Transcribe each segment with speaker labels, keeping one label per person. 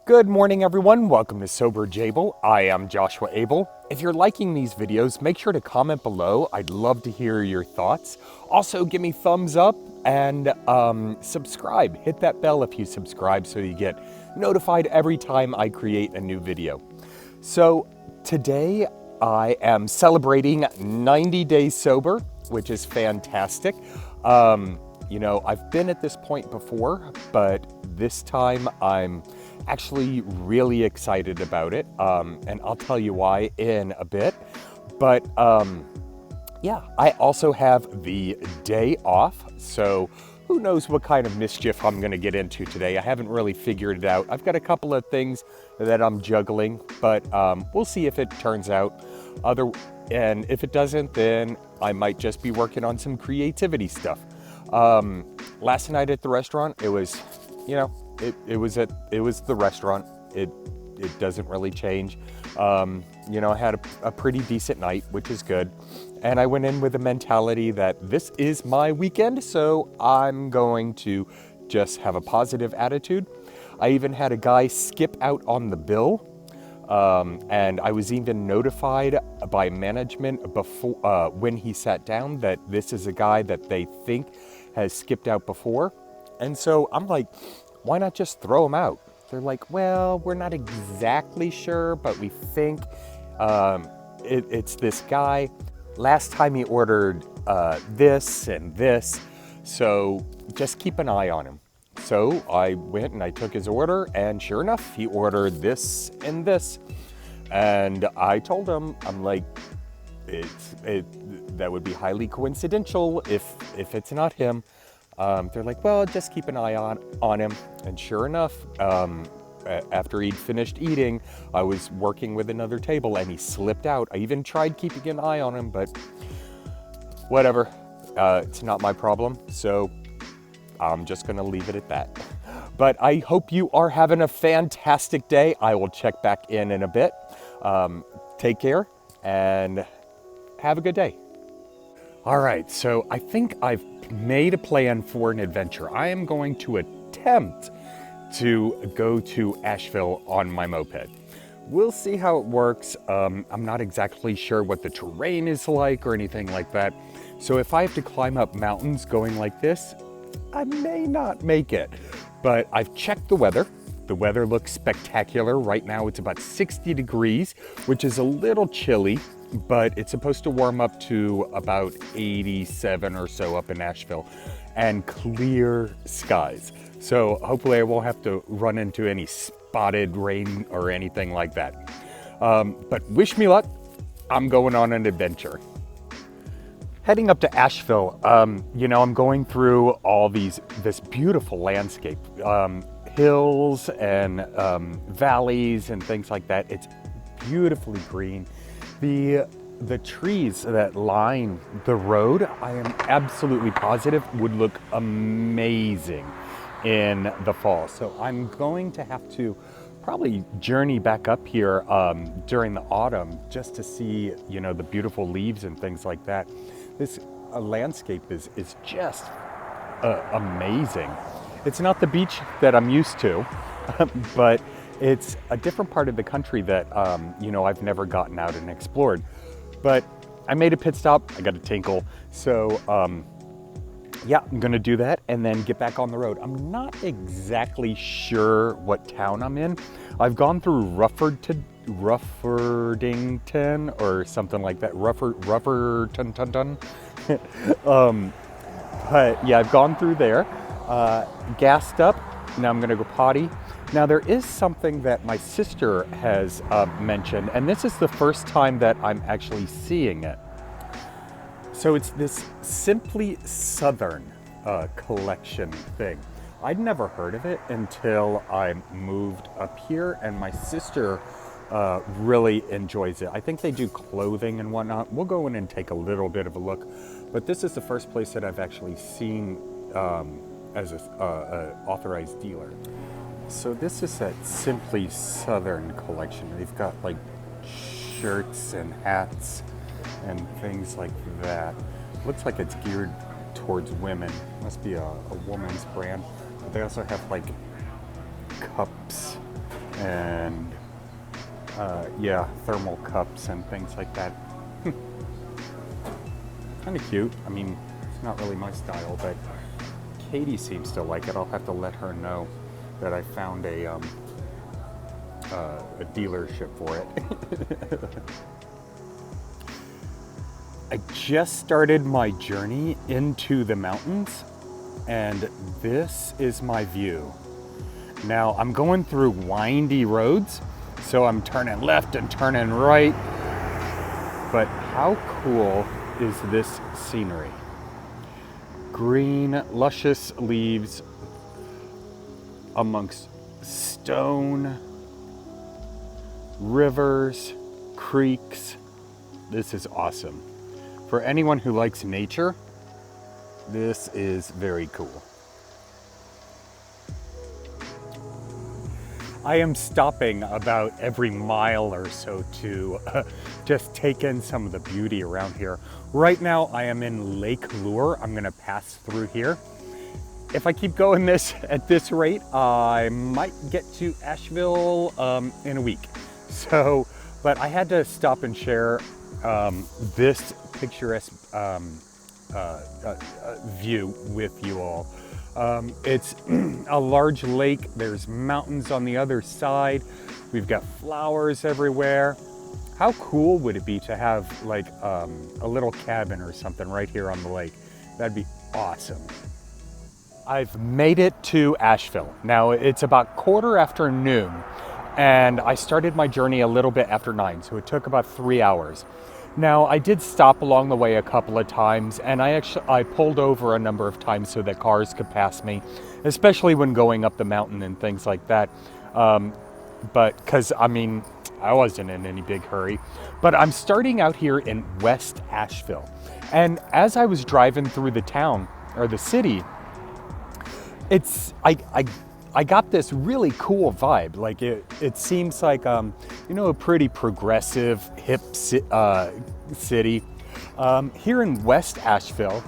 Speaker 1: Good morning, everyone. Welcome to Sober Jable. I am Joshua Abel. If you're liking these videos, make sure to comment below. I'd love to hear your thoughts. Also, give me thumbs up and subscribe. Hit that bell if you subscribe so you get notified every time I create a new video. So today I am celebrating 90 days sober, which is fantastic. You know, I've been at this point before, but this time I'm actually really excited about it, and I'll tell you why in a bit. But yeah, I also have the day off, so who knows what kind of mischief I'm gonna get into today. I haven't really figured it out. I've got a couple of things that I'm juggling, but we'll see if it turns out. And if it doesn't, then I might just be working on some creativity stuff. Last night at the restaurant, it was, you know, it was the restaurant. It doesn't really change. You know, I had a pretty decent night, which is good. And I went in with a mentality that this is my weekend, so I'm going to just have a positive attitude. I even had a guy skip out on the bill. And I was even notified by management before, when he sat down, that this is a guy that they think has skipped out before. And so I'm like, why not just throw him out? They're like, well, we're not exactly sure, but we think it's this guy. Last time he ordered this and this, so just keep an eye on him. So I went and I took his order, and sure enough, he ordered this and this. And I told him, I'm like, that would be highly coincidental if it's not him. They're like, well, just keep an eye on him. And sure enough, after he'd finished eating, I was working with another table and he slipped out. I even tried keeping an eye on him, but whatever. It's not my problem. So I'm just gonna leave it at that. But I hope you are having a fantastic day. I will check back in a bit. Take care and have a good day. All right, so I think I've made a plan for an adventure. I am going to attempt to go to Asheville on my moped. We'll see how it works. I'm not exactly sure what the terrain is like or anything like that. So if I have to climb up mountains going like this, I may not make it. But I've checked the weather. The weather looks spectacular. Right now it's about 60 degrees, which is a little chilly, but it's supposed to warm up to about 87 or so up in Asheville, and clear skies. So hopefully I won't have to run into any spotted rain or anything like that. But wish me luck. I'm going on an adventure. Heading up to Asheville, you know, I'm going through all this beautiful landscape, hills and valleys and things like that. It's beautifully green. The trees that line the road, I am absolutely positive would look amazing in the fall. So I'm going to have to probably journey back up here during the autumn just to see, you know, the beautiful leaves and things like that. This landscape is just amazing. It's not the beach that I'm used to, but it's a different part of the country that, you know, I've never gotten out and explored. But I made a pit stop, I got a tinkle. So yeah, I'm gonna do that and then get back on the road. I'm not exactly sure what town I'm in. I've gone through Ruffordington or something like that. Rufferton. But yeah, I've gone through there, gassed up. Now I'm gonna go potty. Now there is something that my sister has mentioned, and this is the first time that I'm actually seeing it. So it's this Simply Southern collection thing. I'd never heard of it until I moved up here, and my sister really enjoys it. I think they do clothing and whatnot. We'll go in and take a little bit of a look, but this is the first place that I've actually seen as an authorized dealer. So this is that Simply Southern collection. They've got like shirts and hats and things like that. Looks like it's geared towards women. Must be a woman's brand. But they also have like cups and yeah, thermal cups and things like that. Kind of cute. I mean, it's not really my style, but Katie seems to like it. I'll have to let her know that I found a dealership for it. I just started my journey into the mountains, and this is my view. Now I'm going through windy roads, so I'm turning left and turning right, but how cool is this scenery? Green, luscious leaves amongst stone, rivers, creeks. This is awesome. For anyone who likes nature, this is very cool. I am stopping about every mile or so to just take in some of the beauty around here. Right now I am in Lake Lure. I'm gonna pass through here. If I keep going at this rate, I might get to Asheville in a week. So, but I had to stop and share this picturesque view with you all. It's a large lake. There's mountains on the other side. We've got flowers everywhere. How cool would it be to have like a little cabin or something right here on the lake? That'd be awesome. I've made it to Asheville. Now it's about 1:15 and I started my journey a little bit after 9, so it took about 3 hours. Now I did stop along the way a couple of times, and I pulled over a number of times so that cars could pass me, especially when going up the mountain and things like that. But because I mean, I wasn't in any big hurry. But I'm starting out here in West Asheville, and as I was driving through the town or the city, I got this really cool vibe. Like it seems like a pretty progressive, hip city. Here in West Asheville,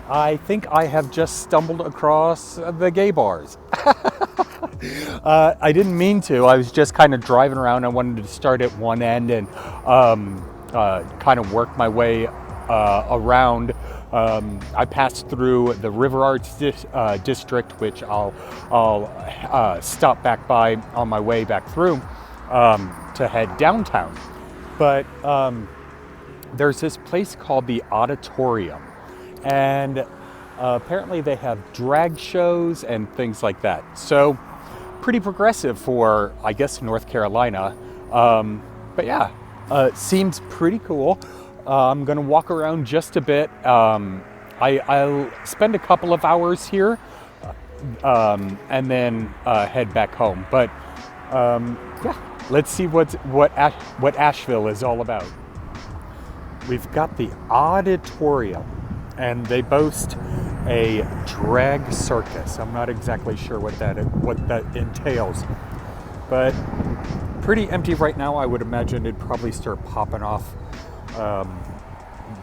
Speaker 1: I think I have just stumbled across the gay bars. I didn't mean to. I was just kind of driving around. I wanted to start at one end and kind of work my way around. I passed through the River Arts district, which I'll stop back by on my way back through to head downtown. But there's this place called the Auditorium, and apparently they have drag shows and things like that. So pretty progressive for, I guess, North Carolina. But yeah, seems pretty cool. I'm gonna walk around just a bit. I'll spend a couple of hours here and then head back home. But yeah, let's see what Asheville is all about. We've got the Auditorium, and they boast a drag circus. I'm not exactly sure what that entails, but pretty empty right now. I would imagine it'd probably start popping off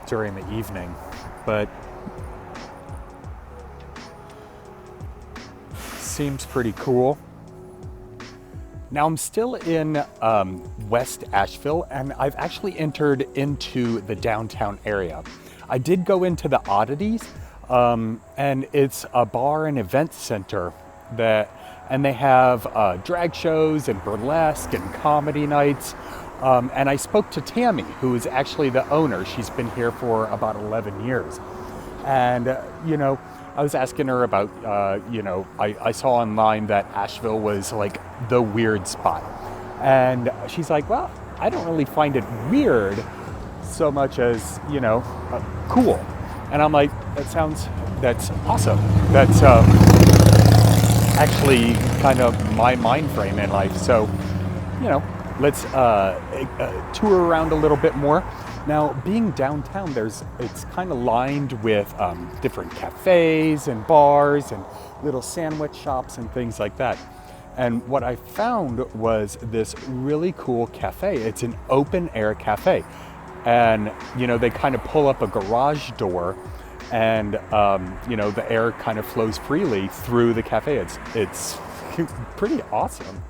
Speaker 1: during the evening, but seems pretty cool. Now I'm still in West Asheville, and I've actually entered into the downtown area. I did go into the Oddities, and it's a bar and event center and they have drag shows and burlesque and comedy nights. And I spoke to Tammy, who is actually the owner. She's been here for about 11 years. And, I was asking her about, I saw online that Asheville was like the weird spot. And she's like, well, I don't really find it weird so much as, cool. And I'm like, that's awesome. That's actually kind of my mind frame in life. So, let's tour around a little bit more. Now, being downtown, it's kind of lined with different cafes and bars and little sandwich shops and things like that. And what I found was this really cool cafe. It's an open air cafe. And, they kind of pull up a garage door, and, the air kind of flows freely through the cafe. It's pretty awesome.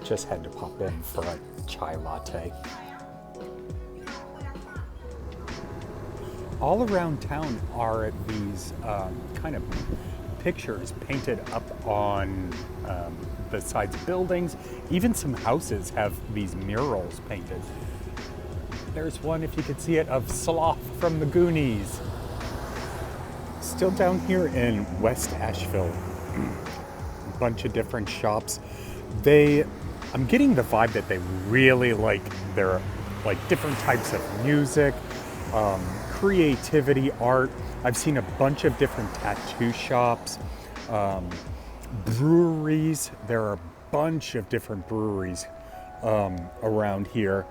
Speaker 1: Just had to pop in for a chai latte. All around town are these kind of pictures painted up on the sides of buildings. Even some houses have these murals painted. There's one, if you could see it, of Sloth from the Goonies. Still down here in West Asheville, a bunch of different shops. I'm getting the vibe that they really like their different types of music, creativity, art. I've seen a bunch of different tattoo shops, breweries. There are a bunch of different breweries around here,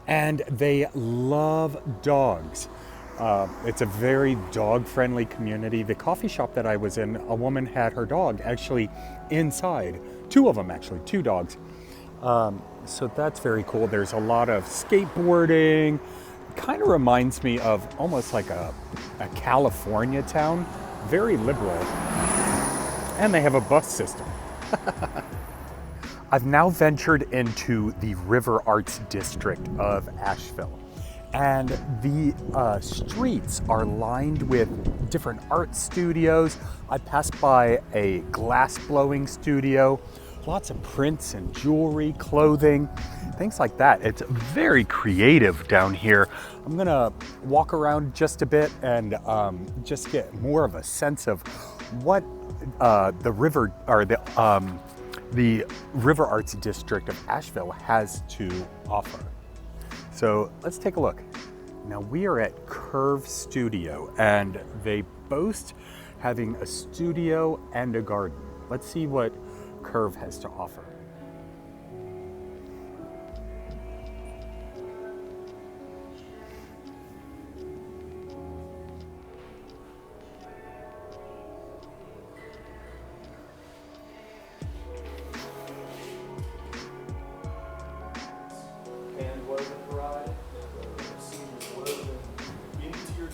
Speaker 1: and they love dogs. It's a very dog-friendly community. The coffee shop that I was in, a woman had her dog actually inside. Two of them actually, two dogs. So that's very cool. There's a lot of skateboarding. Kind of reminds me of almost like a California town. Very liberal. And they have a bus system. I've now ventured into the River Arts District of Asheville. And the streets are lined with different art studios. I passed by a glass blowing studio, lots of prints and jewelry, clothing, things like that. It's very creative down here. I'm gonna walk around just a bit and just get more of a sense of what the River Arts District of Asheville has to offer. So let's take a look. Now we are at Curve Studio, and they boast having a studio and a garden. Let's see what Curve has to offer.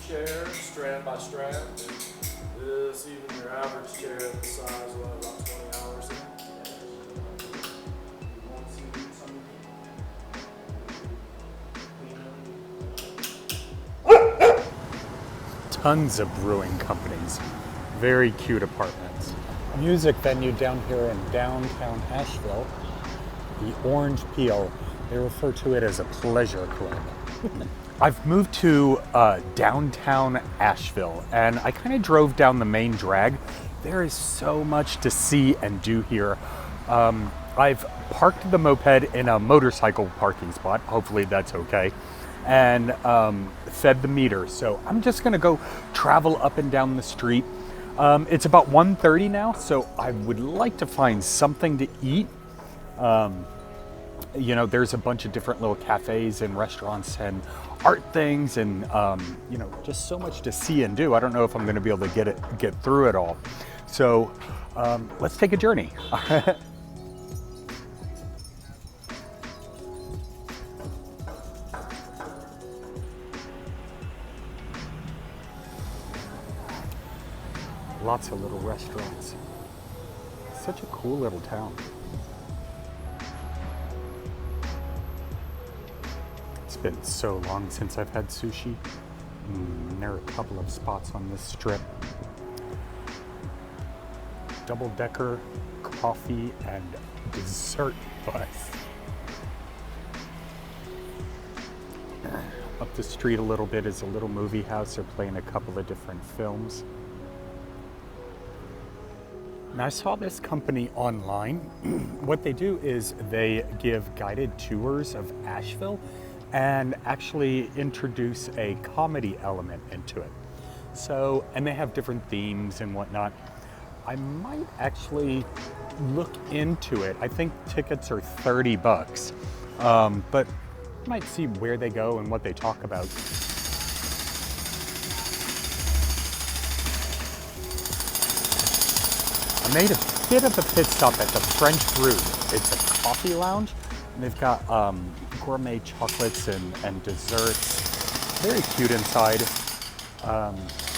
Speaker 2: Chair, strand by strand. This, even your average chair this size will have about 20 hours in it.
Speaker 1: Tons of brewing companies. Very cute apartments. A music venue down here in downtown Asheville, the Orange Peel. They refer to it as a pleasure club. I've moved to downtown Asheville, and I kind of drove down the main drag. There is so much to see and do here. I've parked the moped in a motorcycle parking spot. Hopefully that's okay. And fed the meter. So I'm just gonna go travel up and down the street. It's about 1:30 now, so I would like to find something to eat. You know, there's a bunch of different little cafes and restaurants and art things, and you know, just so much to see and do. I don't know if I'm going to be able to get through it all. So let's take a journey. Lots of little restaurants. Such a cool little town. It's been so long since I've had sushi. There are a couple of spots on this strip. Double-decker coffee and dessert bus. Up the street a little bit is a little movie house. They're playing a couple of different films. Now, I saw this company online. What they do is they give guided tours of Asheville and actually introduce a comedy element into it. So, and they have different themes and whatnot. I might actually look into it. I think tickets are $30, but I might see where they go and what they talk about. I made a bit of a pit stop at the French Brew. It's a coffee lounge, and they've got gourmet chocolates and desserts. Very cute inside.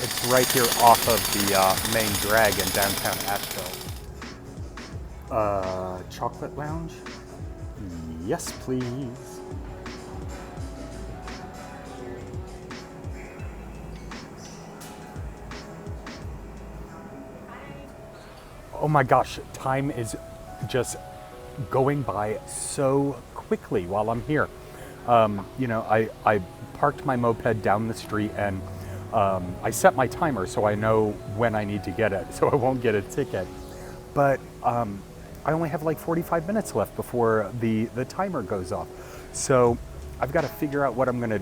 Speaker 1: It's right here off of the main drag in downtown Asheville. Chocolate lounge. Yes, please. Oh my gosh, time is just going by so quickly while I'm here. I parked my moped down the street, and I set my timer so I know when I need to get it, so I won't get a ticket. But I only have like 45 minutes left before the timer goes off. So I've got to figure out what I'm going to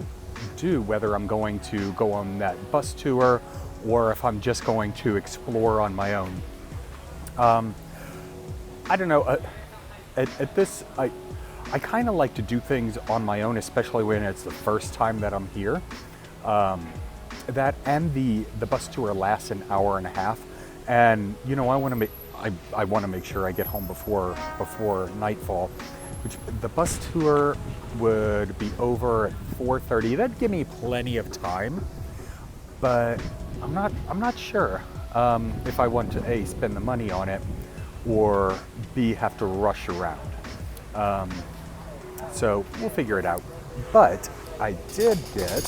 Speaker 1: do, whether I'm going to go on that bus tour or if I'm just going to explore on my own. I don't know. At this, I kind of like to do things on my own, especially when it's the first time that I'm here. That and the bus tour lasts an hour and a half, and I want to make sure I get home before nightfall. Which the bus tour would be over at 4:30. That'd give me plenty of time, but I'm not sure if I want to A, spend the money on it, or B, have to rush around. So we'll figure it out. But I did get,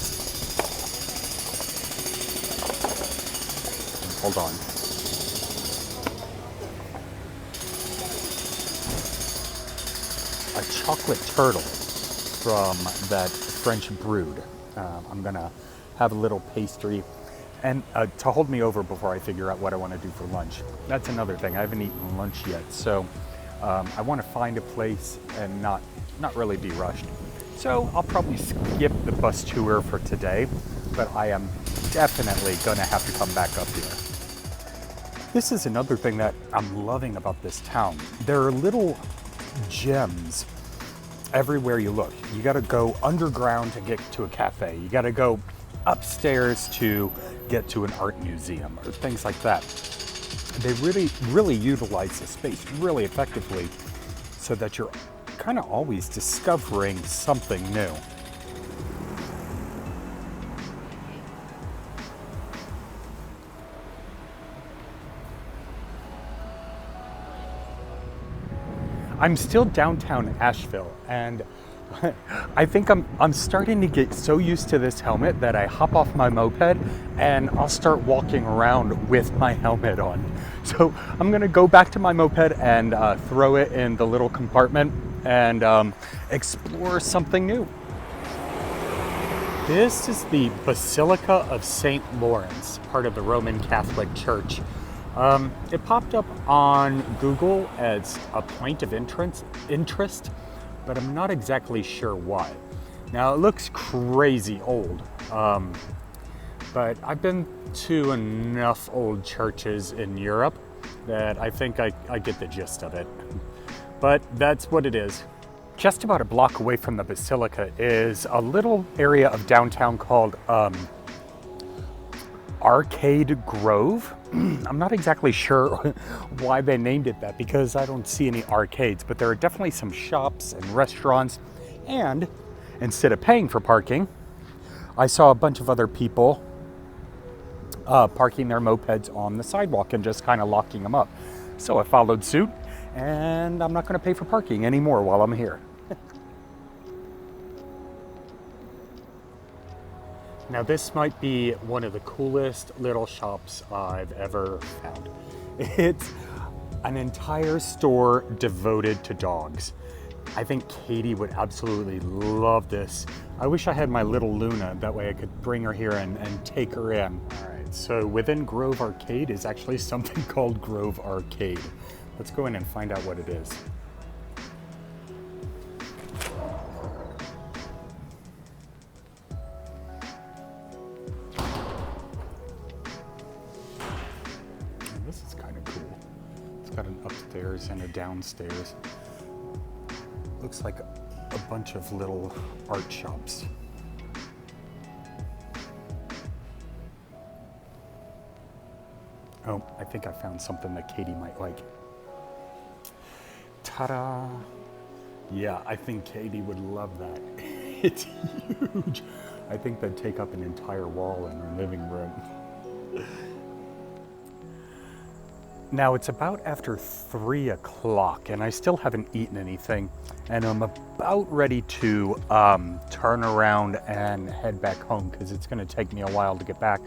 Speaker 1: hold on. A chocolate turtle from that French brood. I'm gonna have a little pastry and to hold me over before I figure out what I want to do for lunch. That's another thing. I haven't eaten lunch yet, so I want to find a place and not really be rushed. So I'll probably skip the bus tour for today, but I am definitely gonna have to come back up here. This is another thing that I'm loving about this town. There are little gems everywhere you look. You gotta go underground to get to a cafe. You gotta go upstairs to get to an art museum or things like that. They really utilize the space really effectively so that you're kind of always discovering something new. I'm still downtown Asheville, and I think I'm starting to get so used to this helmet that I hop off my moped and I'll start walking around with my helmet on. So I'm gonna go back to my moped and throw it in the little compartment and explore something new. This is the Basilica of St. Lawrence, part of the Roman Catholic Church. It popped up on Google as a point of interest, but I'm not exactly sure why. Now it looks crazy old, but I've been to enough old churches in Europe that I think I get the gist of it. But that's what it is. Just about a block away from the Basilica is a little area of downtown called Arcade Grove. I'm not exactly sure why they named it that because I don't see any arcades, but there are definitely some shops and restaurants. And instead of paying for parking, I saw a bunch of other people parking their mopeds on the sidewalk and just kind of locking them up. So I followed suit, and I'm not going to pay for parking anymore while I'm here. Now this might be one of the coolest little shops I've ever found. It's an entire store devoted to dogs. I think Katie would absolutely love this. I wish I had my little Luna, that way I could bring her here and take her in. All right, so within Grove Arcade is actually something called Grove Arcade. Let's go in and find out what it is. This is kind of cool. It's got an upstairs and a downstairs. Looks like a bunch of little art shops. Oh, I think I found something that Katie might like. Ta-da! Yeah, I think Katie would love that. It's huge. I think that'd take up an entire wall in her living room. Now it's about after 3 o'clock and I still haven't eaten anything, and I'm about ready to turn around and head back home because it's going to take me a while to get back.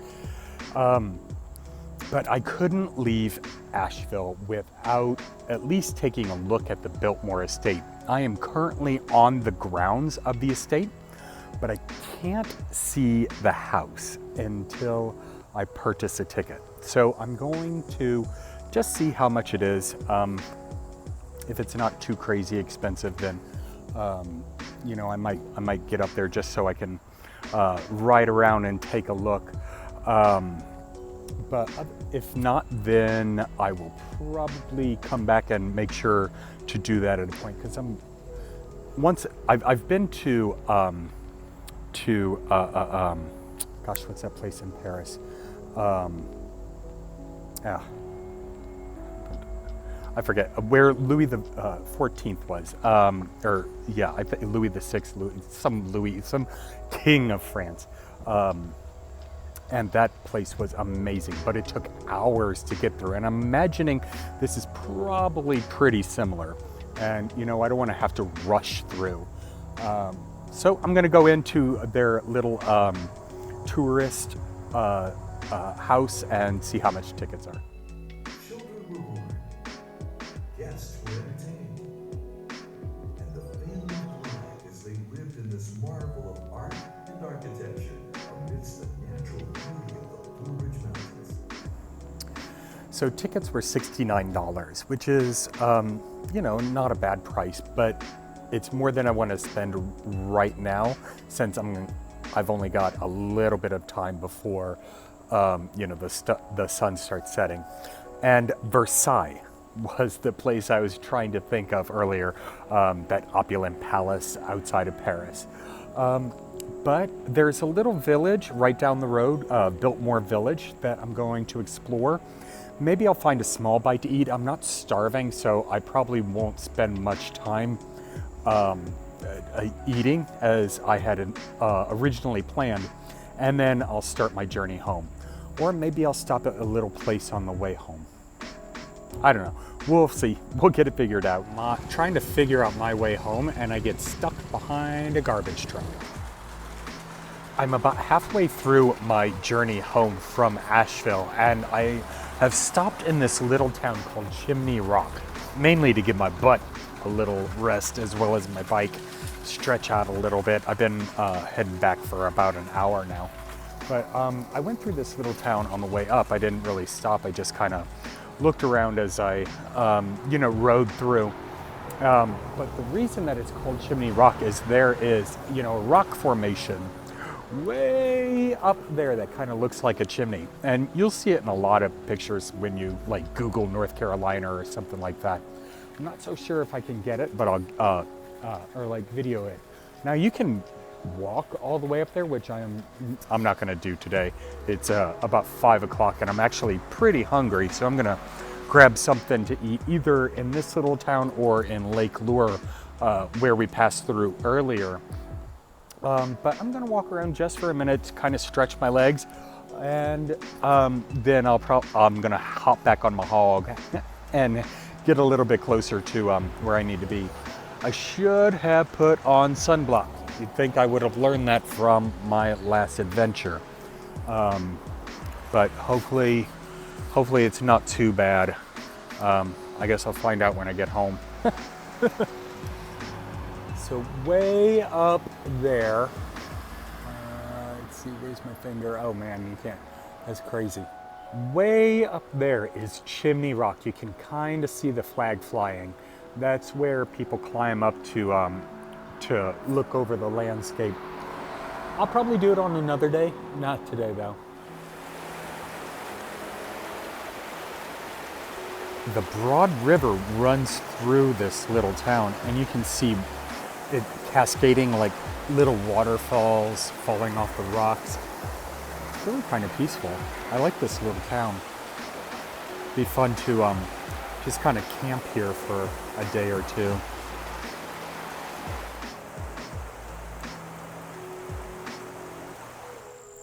Speaker 1: But I couldn't leave Asheville without at least taking a look at the Biltmore estate. I am currently on the grounds of the estate, but I can't see the house until I purchase a ticket. So I'm going to just see how much it is. If it's not too crazy expensive, then you know, I might get up there just so I can ride around and take a look. But if not, then I will probably come back and make sure to do that at a point, because I've been to gosh, what's that place in Paris? I forget where Louis the 14th was, or yeah, I think Louis the 6th, some king of France. And that place was amazing, but it took hours to get through. And I'm imagining this is probably pretty similar. And you know, I don't want to have to rush through. So I'm going to go into their little tourist house and see how much tickets are.
Speaker 3: Children were born, guests were entertained, and the family thrived as they lived in this marvel of art and architecture amidst the natural beauty of the Blue Ridge Mountains.
Speaker 1: So tickets were $69, which is, you know, not a bad price, but it's more than I want to spend right now, since I've only got a little bit of time before, you know, the sun starts setting. And Versailles was the place I was trying to think of earlier, that opulent palace outside of Paris. But there's a little village right down the road, Biltmore Village, that I'm going to explore. Maybe I'll find a small bite to eat. I'm not starving, so I probably won't spend much time eating as I had originally planned, and then I'll start my journey home. Or maybe I'll stop at a little place on the way home. I don't know. We'll see. We'll get it figured out. I'm trying to figure out my way home, and I get stuck behind a garbage truck. I'm about halfway through my journey home from Asheville, and I have stopped in this little town called Chimney Rock, mainly to give my butt a little rest, as well as my bike stretch out a little bit. I've been heading back for about an hour now. But I went through this little town on the way up. I didn't really stop. I just kind of looked around as I, you know, rode through. But the reason that it's called Chimney Rock is there is, you know, a rock formation way up there that kind of looks like a chimney. And you'll see it in a lot of pictures when you like Google North Carolina or something like that. I'm not so sure if I can get it, but I'll, or like video it. Now you can walk all the way up there, which I'm not gonna do today. It's about 5 o'clock and I'm actually pretty hungry, so I'm gonna grab something to eat either in this little town or in Lake Lure, where we passed through earlier. But I'm gonna walk around just for a minute to kind of stretch my legs, and then I'm gonna hop back on my hog and get a little bit closer to where I need to be. I should have put on sunblock. You'd think I would have learned that from my last adventure. But hopefully it's not too bad. I guess I'll find out when I get home. So way up there, let's see, where's my finger? Oh man, you can't, that's crazy. Way up there is Chimney Rock. You can kind of see the flag flying. That's where people climb up to look over the landscape. I'll probably do it on another day, not today though. The Broad River runs through this little town, and you can see it cascading like little waterfalls falling off the rocks. It's really kind of peaceful. I like this little town. Be fun to just kind of camp here for a day or two.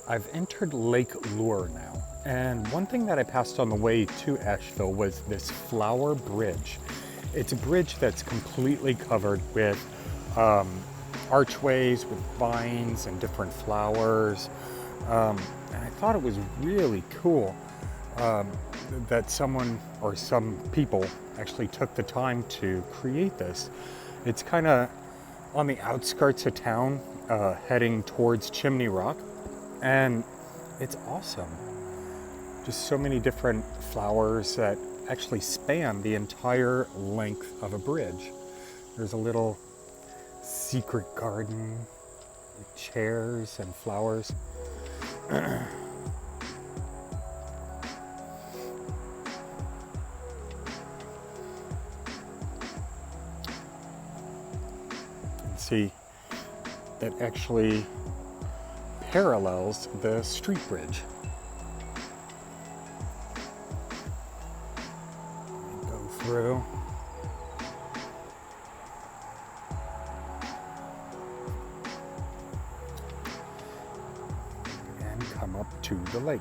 Speaker 1: I've entered Lake Lure now, and one thing that I passed on the way to Asheville was this flower bridge. It's a bridge that's completely covered with archways with vines and different flowers, and I thought it was really cool that someone or some people actually took the time to create this. It's kind of on the outskirts of town, heading towards Chimney Rock, and it's awesome. Just so many different flowers that actually span the entire length of a bridge. There's a little secret garden with chairs and flowers. See, that actually parallels the street bridge. Go through. And come up to the lake.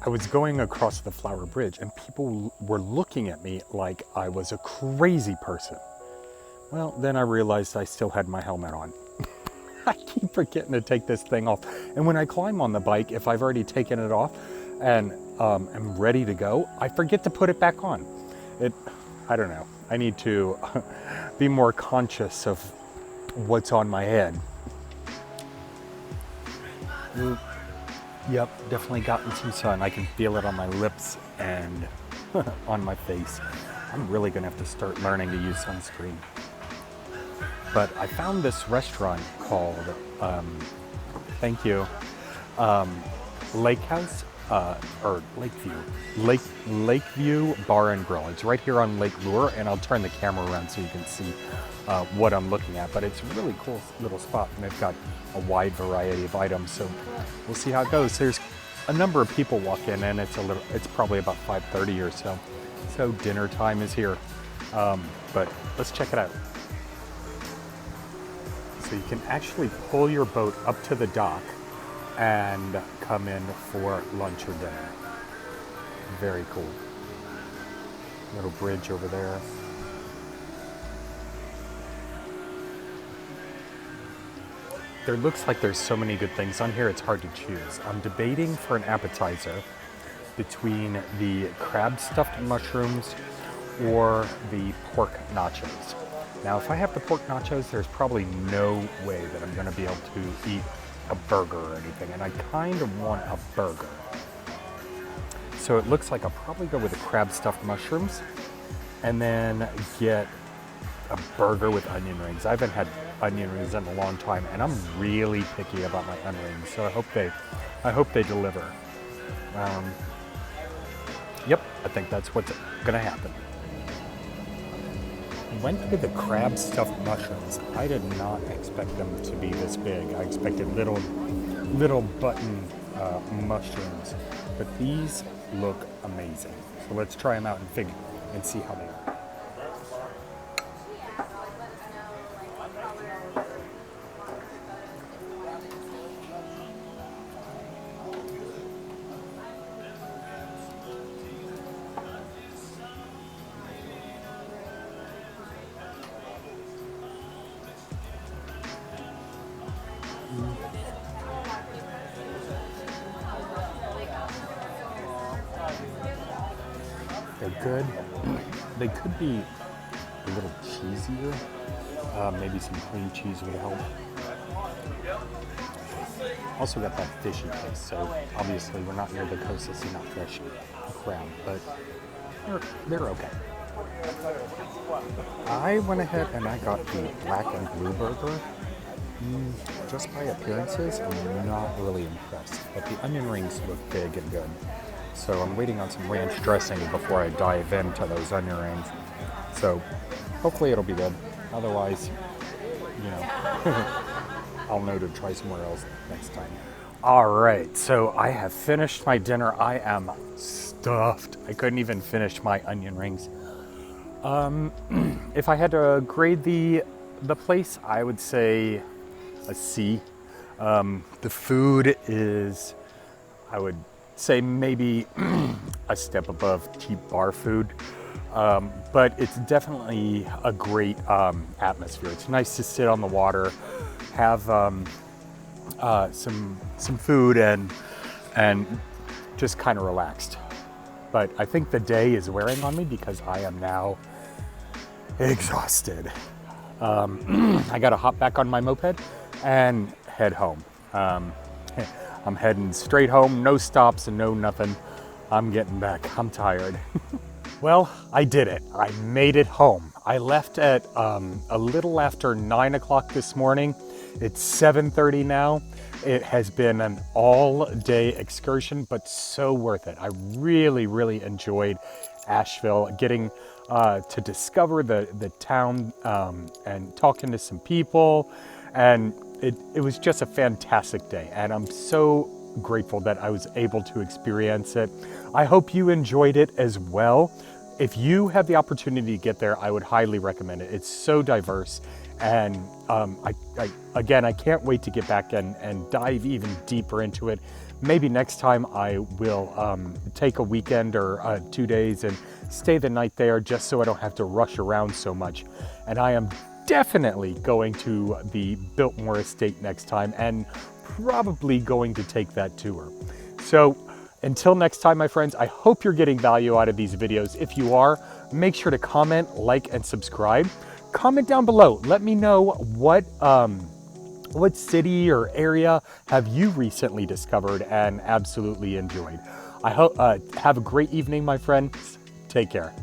Speaker 1: I was going across the flower bridge and people were looking at me like I was a crazy person. Well, then I realized I still had my helmet on. I keep forgetting to take this thing off. And when I climb on the bike, if I've already taken it off and am ready to go, I forget to put it back on. I don't know. I need to be more conscious of what's on my head. Yep, definitely gotten some sun. I can feel it on my lips and on my face. I'm really gonna have to start learning to use sunscreen. But I found this restaurant called, thank you, Lake House, or Lakeview Bar and Grill. It's right here on Lake Lure, and I'll turn the camera around so you can see what I'm looking at. But it's a really cool little spot, and they've got a wide variety of items, so we'll see how it goes. There's a number of people walk in, and it's probably about 5:30 or so. So dinner time is here, but let's check it out. So you can actually pull your boat up to the dock and come in for lunch or dinner. Very cool. Little bridge over there. There looks like there's so many good things on here, it's hard to choose. I'm debating for an appetizer between the crab stuffed mushrooms or the pork nachos. Now, if I have the pork nachos, there's probably no way that I'm gonna be able to eat a burger or anything, and I kind of want a burger. So it looks like I'll probably go with the crab stuffed mushrooms and then get a burger with onion rings. I haven't had onion rings in a long time, and I'm really picky about my onion rings, so I hope they deliver. Yep, I think that's what's gonna happen. Went with the crab stuffed mushrooms. I did not expect them to be this big. I expected little button mushrooms, but these look amazing. So let's try them out and see how they are. They're good. They could be a little cheesier. Maybe some cream cheese would help. Also got that fishy taste, so obviously we're not near the coast to see not fresh crab, but they're okay. I went ahead and I got the black and blue burger. Just by appearances, I'm not really impressed, but the onion rings look big and good. So I'm waiting on some ranch dressing before I dive into those onion rings. So hopefully it'll be good. Otherwise, I'll know to try somewhere else next time. All right, so I have finished my dinner. I am stuffed. I couldn't even finish my onion rings. If I had to grade the place, I would say a C. The food is, I would say, maybe a step above cheap bar food, but it's definitely a great atmosphere. It's nice to sit on the water, have some food, and just kind of relaxed. But I think the day is wearing on me because I am now exhausted. I gotta hop back on my moped and head home. I'm heading straight home, no stops and no nothing. I'm getting back, I'm tired. Well, I did it. I made it home. I left at a little after 9 o'clock this morning. It's 7:30 now. It has been an all-day excursion, but so worth it. I really, really enjoyed Asheville, getting to discover the town and talking to some people. And it was just a fantastic day. And I'm so grateful that I was able to experience it. I hope you enjoyed it as well. If you have the opportunity to get there, I would highly recommend it. It's so diverse. And I can't wait to get back and dive even deeper into it. Maybe next time I will take a weekend or 2 days and stay the night there just so I don't have to rush around so much. And I am definitely going to the Biltmore Estate next time and probably going to take that tour. So until next time, my friends, I hope you're getting value out of these videos. If you are, make sure to comment, like, and subscribe. Comment down below. Let me know what city or area have you recently discovered and absolutely enjoyed. I hope have a great evening, my friends. Take care.